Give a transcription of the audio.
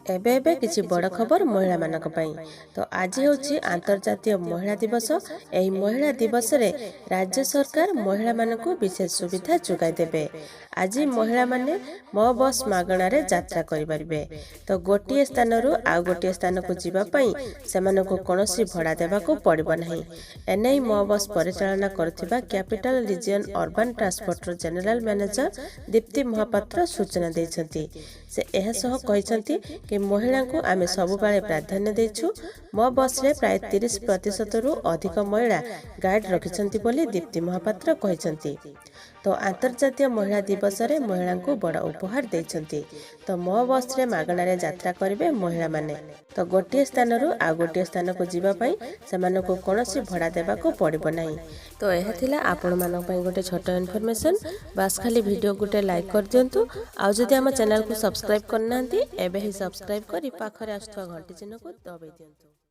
एबे एबे किछि बड़ खबर महिला मानक पई। तो आज होछि अंतर्राष्ट्रीय महिला दिवस। एही महिला दिवस रे राज्य सरकार महिला मानक विशेष सुविधा जोगाई देबे। आज महिला माने मो बस मागणा रे यात्रा करि परिबे। तो गोटिए स्थान रु आ गोटिए स्थान को जिबा पई सेमानको कोनोसी भड़ा देबा को पड़िबो नाही। एनै मो बस परिचालना करथिबा capital region urban transport general manager Dipti Mahapatra सूचना दैछंती। से एहा सह कहिसंती कि महिला को आमे सबु बारे प्राधान्य देछु। मो बस रे प्राय 30% रु अधिक महिला गाइड रखिसंती बोली दीप्ति महापात्र कहिसंती। तो अंतर्राष्ट्रीय महिला दिवस रे महिला को बड़ा उपहार देछंती। तो मो बस रे मागणा रे यात्रा करिवे महिला माने। तो गोटिए स्थान रु आ गोटिए स्थान को जिबा पई सेमानको कोनोसी भड़ा देबा को पड़िबो नाही। तो एहा थिला आपण मानक पई गोटे छोट इन्फॉर्मेशन। बस खाली वीडियो गोटे लाइक कर दियंतु। आ जदि हम चैनल को सब्सक्राइब करनांती एबे ही सब्सक्राइब करी पाखरे आस्थुवा घंटी चिन्ह को दबाई दियंतु।